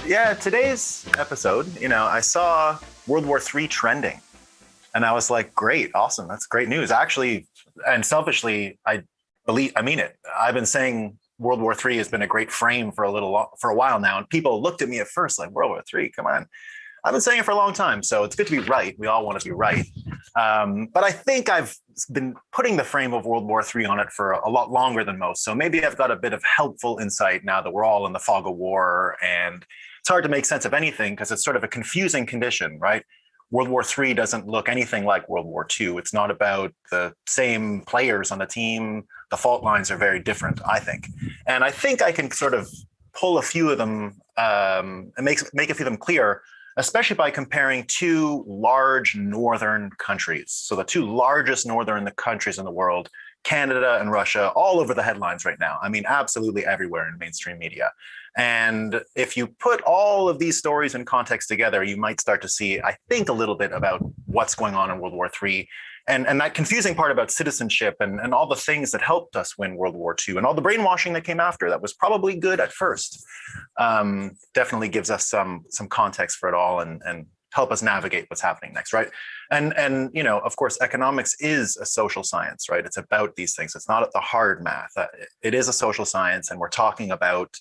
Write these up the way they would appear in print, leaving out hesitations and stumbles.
Yeah, today's episode, I saw World War III trending and I was like, great, awesome. That's great news. Actually, and selfishly, I mean it. I've been saying World War III has been a great frame for a while now. And people looked at me at first like, World War III, come on. I've been saying it for a long time. So it's good to be right. We all want to be right. But I think I've been putting the frame of World War III on it for a lot longer than most. So maybe I've got a bit of helpful insight now that we're all in the fog of war, and it's hard to make sense of anything because it's sort of a confusing condition, right? World War III doesn't look anything like World War II. It's not about the same players on the team. The fault lines are very different, I think. And I think I can sort of pull a few of them and make a few of them clear, especially by comparing two large northern countries. So the two largest northern countries in the world, Canada and Russia, all over the headlines right now. I mean, absolutely everywhere in mainstream media. And if you put all of these stories in context together, you might start to see, I think, a little bit about what's going on in World War III. And that confusing part about citizenship and all the things that helped us win World War II and all the brainwashing that came after that was probably good at first, definitely gives us some context for it all and help us navigate what's happening next, right? And of course, economics is a social science, right? It's about these things. It's not the hard math. It is a social science, and we're talking about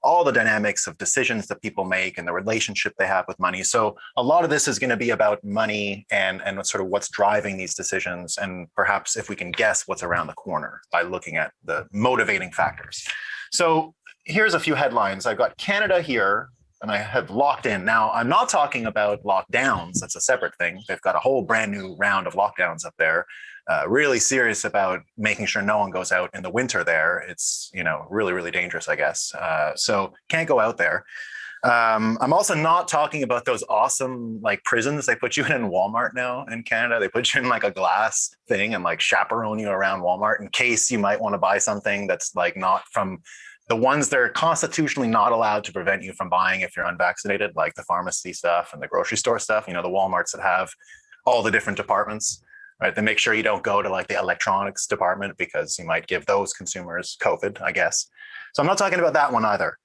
all the dynamics of decisions that people make and the relationship they have with money. So a lot of this is going to be about money and sort of what's driving these decisions, and perhaps if we can guess what's around the corner by looking at the motivating factors. So here's a few headlines. I've got Canada here, and I have locked in. Now, I'm not talking about lockdowns. That's a separate thing. They've got a whole brand new round of lockdowns up there. Really serious about making sure no one goes out in the winter there. It's, really, really dangerous, I guess. So can't go out there. I'm also not talking about those awesome prisons they put you in Walmart now in Canada. They put you in a glass thing and chaperone you around Walmart in case you might want to buy something that's not from the ones that are constitutionally not allowed to prevent you from buying if you're unvaccinated, like the pharmacy stuff and the grocery store stuff, the Walmarts that have all the different departments, right? They make sure you don't go to the electronics department because you might give those consumers COVID, I guess. So I'm not talking about that one either.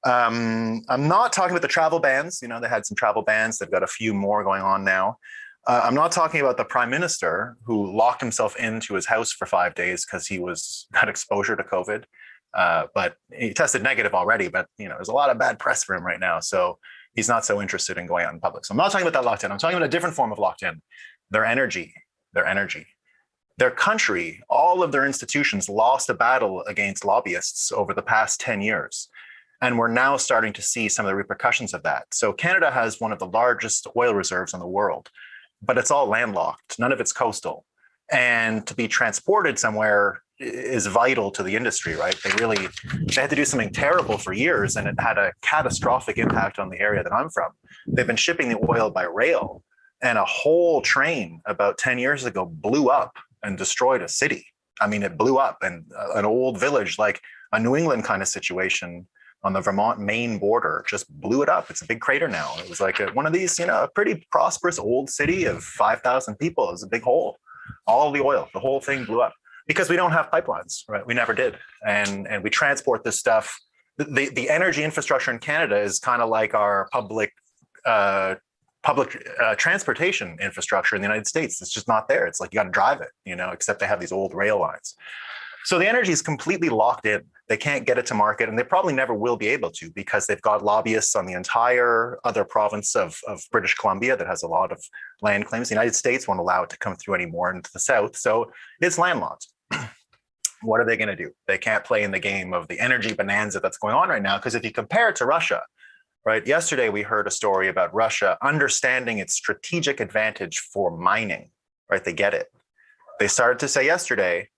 I'm not talking about the travel bans. They had some travel bans. They've got a few more going on now. I'm not talking about the prime minister who locked himself into his house for 5 days because he got exposure to COVID. But he tested negative already, but there's a lot of bad press for him right now. So he's not so interested in going out in public. So I'm not talking about that lockdown. I'm talking about a different form of lockdown. Their energy. Their country, all of their institutions lost a battle against lobbyists over the past 10 years. And we're now starting to see some of the repercussions of that. So Canada has one of the largest oil reserves in the world, but it's all landlocked. None of it's coastal. And to be transported somewhere is vital to the industry, right? They had to do something terrible for years, and it had a catastrophic impact on the area that I'm from. They've been shipping the oil by rail, and a whole train about 10 years ago blew up and destroyed a city. I mean, it blew up, and an old village, like a New England kind of situation on the Vermont-Maine border, just blew it up. It's a big crater now. It was like one of these, a pretty prosperous old city of 5,000 people. It was a big hole. All the oil, the whole thing blew up because we don't have pipelines, right? We never did. And we transport this stuff. The energy infrastructure in Canada is kind of like our public transportation infrastructure in the United States. It's just not there. It's like you got to drive it, except they have these old rail lines. So the energy is completely locked in. They can't get it to market, and they probably never will be able to because they've got lobbyists on the entire other province of British Columbia that has a lot of land claims. The United States won't allow it to come through anymore into the south. So it's landlocked. What are they going to do? They can't play in the game of the energy bonanza that's going on right now, because if you compare it to Russia, right? Yesterday, we heard a story about Russia understanding its strategic advantage for mining, right? They get it. They started to say yesterday,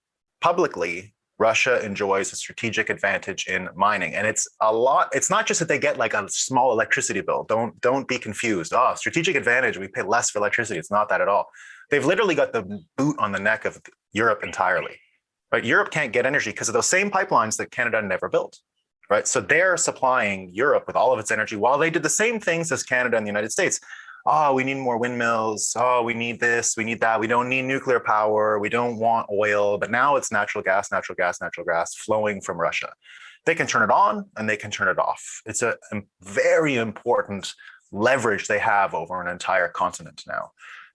publicly, Russia enjoys a strategic advantage in mining. And it's a lot. It's not just that they get a small electricity bill. Don't be confused. Oh, strategic advantage, we pay less for electricity. It's not that at all. They've literally got the boot on the neck of Europe entirely. Right? Europe can't get energy because of those same pipelines that Canada never built. Right? So they're supplying Europe with all of its energy while they did the same things as Canada and the United States. Oh, we need more windmills. Oh, we need this. We need that. We don't need nuclear power. We don't want oil. But now it's natural gas flowing from Russia. They can turn it on and they can turn it off. It's a very important leverage they have over an entire continent now.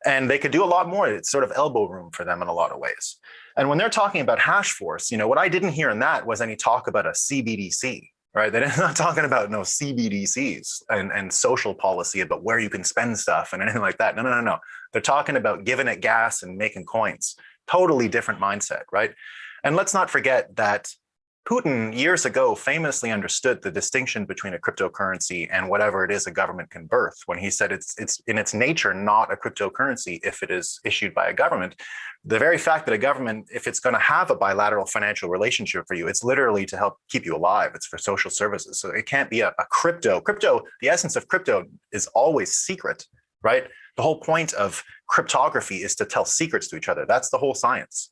And they could do a lot more. It's sort of elbow room for them in a lot of ways. And when they're talking about Hashforce, what I didn't hear in that was any talk about a CBDC, right? They're not talking about no CBDCs and social policy about where you can spend stuff and anything like that. No. They're talking about giving it gas and making coins. Totally different mindset, right? And let's not forget that Putin years ago famously understood the distinction between a cryptocurrency and whatever it is a government can birth when he said it's in its nature not a cryptocurrency if it is issued by a government. The very fact that a government, if it's going to have a bilateral financial relationship for you, it's literally to help keep you alive. It's for social services. So it can't be a crypto. The essence of crypto is always secret, right? The whole point of cryptography is to tell secrets to each other. That's the whole science.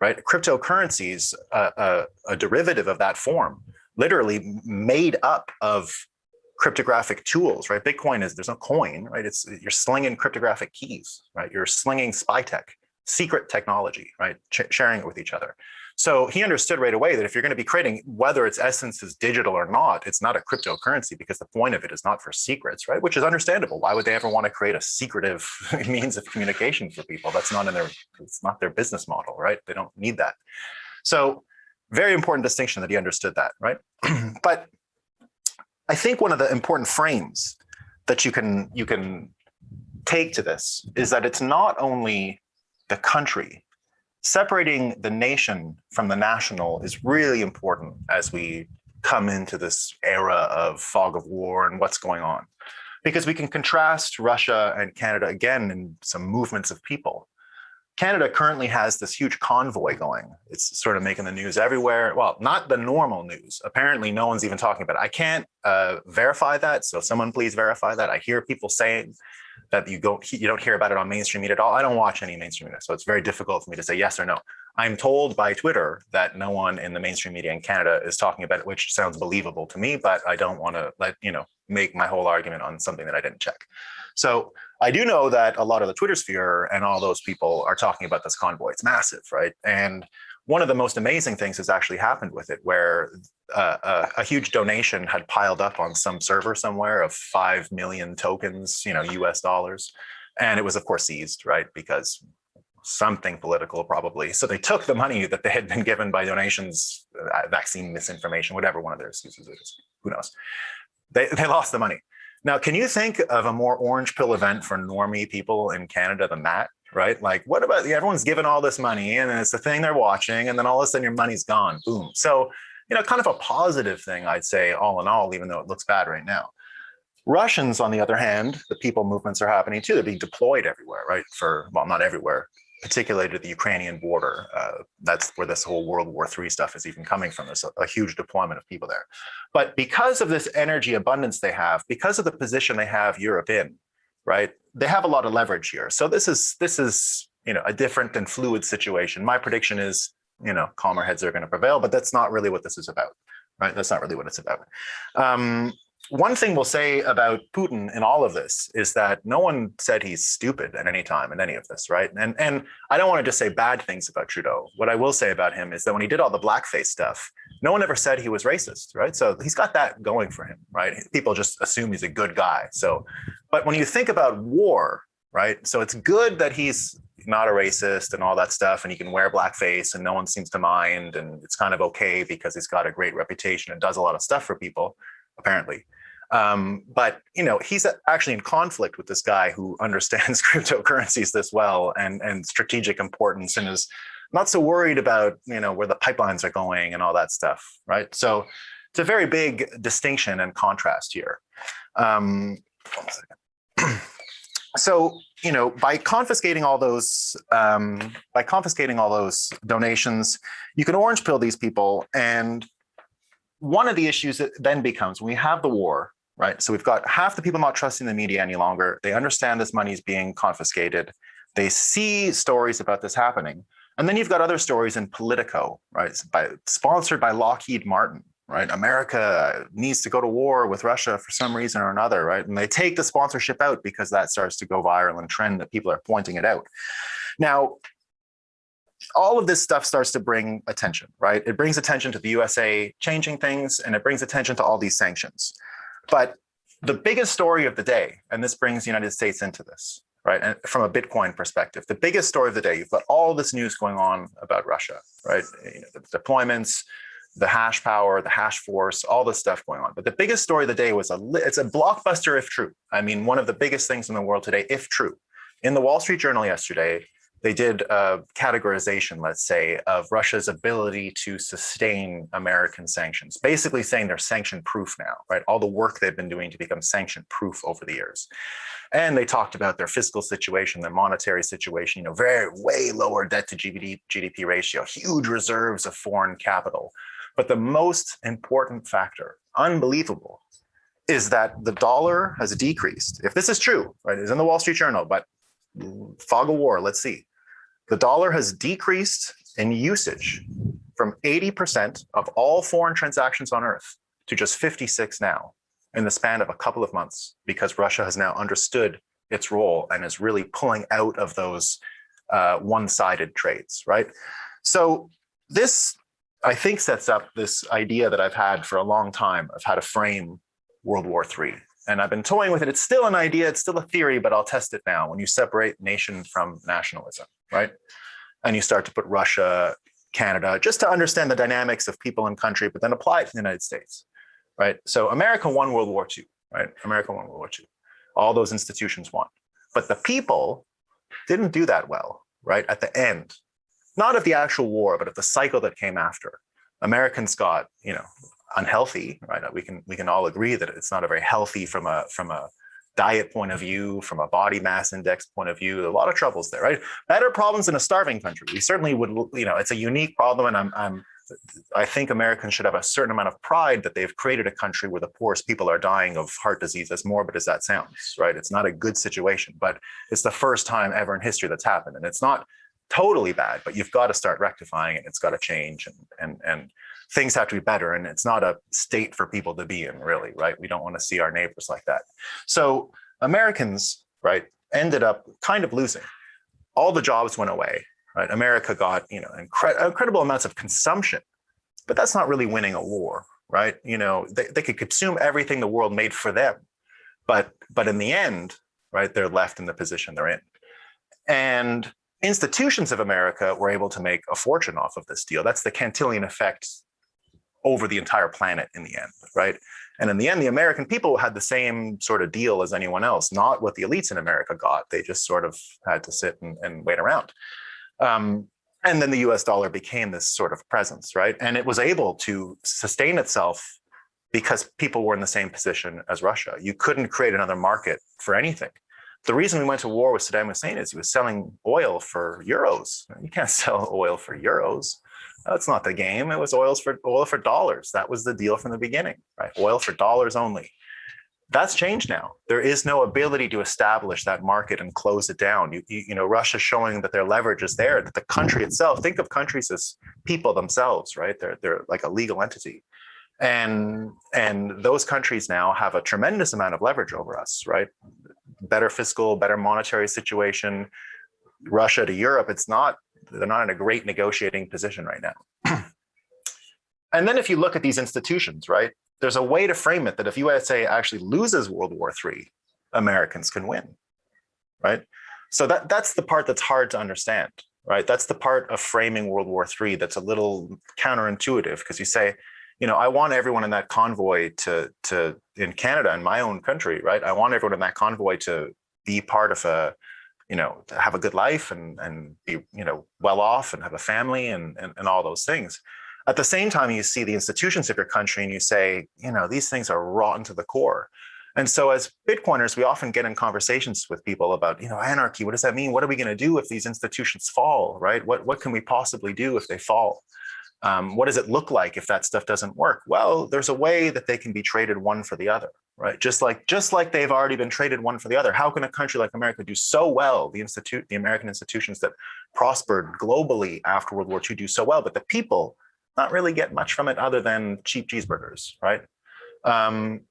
Right? Cryptocurrencies, a derivative of that form, literally made up of cryptographic tools, right? Bitcoin there's no coin, right? You're slinging cryptographic keys, right? You're slinging spy tech, secret technology, right? Sharing it with each other. So he understood right away that if you're going to be creating, whether its essence is digital or not, it's not a cryptocurrency because the point of it is not for secrets, right? Which is understandable. Why would they ever want to create a secretive means of communication for people? It's not their business model, right? They don't need that. So very important distinction that he understood that, right? But I think one of the important frames that you can take to this is that it's not only the country. Separating the nation from the national is really important as we come into this era of fog of war and what's going on, because we can contrast Russia and Canada again in some movements of people. Canada currently has this huge convoy going. It's sort of making the news everywhere. Well, not the normal news. Apparently, no one's even talking about it. I can't verify that, so someone please verify that. I hear people saying that you don't hear about it on mainstream media at all. I don't watch any mainstream media, so it's very difficult for me to say yes or no. I'm told by Twitter that no one in the mainstream media in Canada is talking about it, which sounds believable to me, but I don't want to make my whole argument on something that I didn't check. So I do know that a lot of the Twitter sphere and all those people are talking about this convoy. It's massive, right? And one of the most amazing things has actually happened with it, where a huge donation had piled up on some server somewhere of 5 million tokens, US dollars. And it was, of course, seized, right? Because something political, probably. So they took the money that they had been given by donations, vaccine misinformation, whatever one of their excuses is. Who knows? They lost the money. Now, can you think of a more orange pill event for normie people in Canada than that? Right? Like, what about everyone's given all this money and it's the thing they're watching, and then all of a sudden your money's gone. Boom. So, kind of a positive thing, I'd say, all in all, even though it looks bad right now. Russians, on the other hand, the people movements are happening too. They're being deployed everywhere, right? Not everywhere, particularly to the Ukrainian border. That's where this whole World War III stuff is even coming from. There's a huge deployment of people there. But because of this energy abundance they have, because of the position they have Europe in, right? They have a lot of leverage here. So this is a different and fluid situation. My prediction is, calmer heads are going to prevail, but that's not really what this is about, right? That's not really what it's about. One thing we'll say about Putin in all of this is that no one said he's stupid at any time in any of this, right? And I don't want to just say bad things about Trudeau. What I will say about him is that when he did all the blackface stuff, no one ever said he was racist, right? So he's got that going for him, right? People just assume he's a good guy. But when you think about war, right? So it's good that he's not a racist and all that stuff, and he can wear blackface and no one seems to mind, and it's kind of okay because he's got a great reputation and does a lot of stuff for people, apparently. But he's actually in conflict with this guy who understands cryptocurrencies this well and strategic importance, and is not so worried about where the pipelines are going and all that stuff, right? So it's a very big distinction and contrast here. So by confiscating all those donations, you can orange pill these people. And one of the issues that then becomes when we have the war, right? So we've got half the people not trusting the media any longer. They understand this money is being confiscated. They see stories about this happening. And then you've got other stories in Politico, right? Sponsored by Lockheed Martin, right? America needs to go to war with Russia for some reason or another, right? And they take the sponsorship out because that starts to go viral and trend that people are pointing it out. Now, all of this stuff starts to bring attention, right? It brings attention to the USA changing things, and it brings attention to all these sanctions. But the biggest story of the day, and this brings the United States into this, right? And from a Bitcoin perspective, the biggest story of the day, you've got all this news going on about Russia, right? The deployments, the hash power, the hash force, all this stuff going on. But the biggest story of the day was it's a blockbuster if true. I mean, one of the biggest things in the world today, if true. In the Wall Street Journal yesterday, they did a categorization, let's say, of Russia's ability to sustain American sanctions, basically saying they're sanction proof now, right? All the work they've been doing to become sanction proof over the years. And they talked about their fiscal situation, their monetary situation, very way lower debt to GDP ratio, huge reserves of foreign capital. But the most important factor, unbelievable, is that the dollar has decreased. If this is true, right, it's in the Wall Street Journal, but fog of war, let's see. The dollar has decreased in usage from 80% of all foreign transactions on Earth to just 56 now in the span of a couple of months, because Russia has now understood its role and is really pulling out of those one-sided trades, right? So this, I think, sets up this idea that I've had for a long time of how to frame World War III. And I've been toying with it. It's still an idea, it's still a theory, but I'll test it now. When you separate nation from nationalism, right? And you start to put Russia, Canada, just to understand the dynamics of people and country, but then apply it to the United States, right? So America won World War II, right? America won World War II. All those institutions won. But the people didn't do that well, right? At the end, not of the actual war, but of the cycle that came after. Americans got, unhealthy, right? We can all agree that it's not a very healthy from a diet point of view, from a body mass index point of view. A lot of troubles there, right? Better problems in a starving country. We certainly would, it's a unique problem, and I think Americans should have a certain amount of pride that they've created a country where the poorest people are dying of heart disease, as morbid as that sounds, right? It's not a good situation, but it's the first time ever in history that's happened, and it's not totally bad, but you've got to start rectifying it. It's got to change, and things have to be better. And it's not a state for people to be in, really, right? We don't want to see our neighbors like that. So Americans, right, ended up kind of losing. All the jobs went away, right? America got, incredible amounts of consumption, but that's not really winning a war, right? They could consume everything the world made for them, but in the end, right, they're left in the position they're in. And institutions of America were able to make a fortune off of this deal. That's the Cantillon effect over the entire planet in the end, right? And in the end, the American people had the same sort of deal as anyone else, not what the elites in America got. They just sort of had to sit and wait around. And then the US dollar became this sort of presence, right? And it was able to sustain itself because people were in the same position as Russia. You couldn't create another market for anything. The reason we went to war with Saddam Hussein is he was selling oil for euros. You can't sell oil for euros. That's not the game. It was oil for dollars. That was the deal from the beginning, right? Oil for dollars only. That's changed now. There is no ability to establish that market and close it down. Russia's showing that their leverage is there, that the country itself, think of countries as people themselves, right? They're like a legal entity. And those countries now have a tremendous amount of leverage over us, right? Better fiscal, better monetary situation. Russia to Europe, they're not in a great negotiating position right now. And then if you look at these institutions, right, there's a way to frame it that if USA actually loses World War III, Americans can win, right? So that's the part that's hard to understand, right? That's the part of framing World War III that's a little counterintuitive, because you say, I want everyone in that convoy to in Canada, in my own country, right? I want everyone in that convoy to be part of to have a good life and be, well off and have a family and all those things. At the same time, you see the institutions of your country and you say, these things are rotten to the core. And so as Bitcoiners, we often get in conversations with people about, anarchy. What does that mean? What are we going to do if these institutions fall, right? What can we possibly do if they fall? What does it look like if that stuff doesn't work? Well, there's a way that they can be traded one for the other, right? Just like they've already been traded one for the other. How can a country like America do so well? The American institutions that prospered globally after World War II do so well, but the people not really get much from it other than cheap cheeseburgers, right? And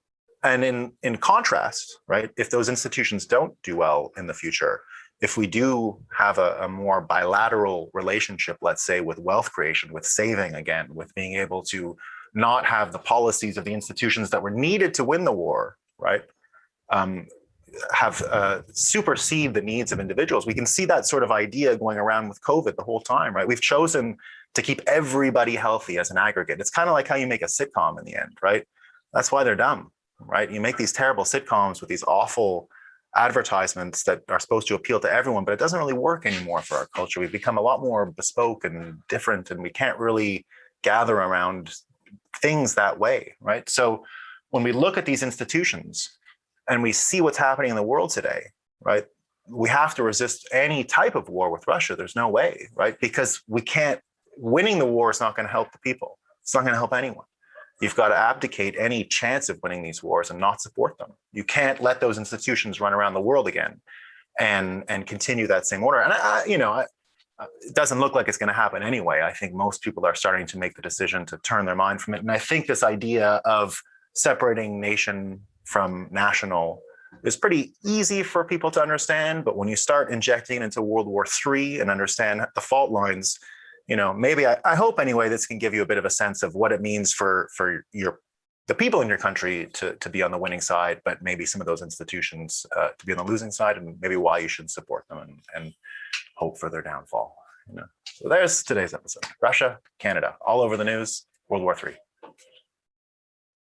in contrast, right, if those institutions don't do well in the future, if we do have a more bilateral relationship, let's say with wealth creation, with saving again, with being able to not have the policies of the institutions that were needed to win the war, right? Um, have supersede the needs of individuals. We can see that sort of idea going around with COVID the whole time, right? We've chosen to keep everybody healthy as an aggregate. It's kind of like how you make a sitcom in the end, right? That's why they're dumb, right? You make these terrible sitcoms with these awful advertisements that are supposed to appeal to everyone, but it doesn't really work anymore for our culture. We've become a lot more bespoke and different, and we can't really gather around things that way, right? So when we look at these institutions and we see what's happening in the world today, right? We have to resist any type of war with Russia. There's no way, right? Because we can't, winning the war is not going to help the people. It's not going to help anyone. You've got to abdicate any chance of winning these wars and not support them. You can't let those institutions run around the world again and continue that same order. And it doesn't look like it's going to happen anyway. I think most people are starting to make the decision to turn their mind from it. And I think this idea of separating nation from national is pretty easy for people to understand. But when you start injecting into World War III and understand the fault lines, maybe I hope anyway, this can give you a bit of a sense of what it means for the people in your country to be on the winning side, but maybe some of those institutions to be on the losing side, and maybe why you should support them and hope for their downfall. So there's today's episode. Russia, Canada, all over the news, World War III.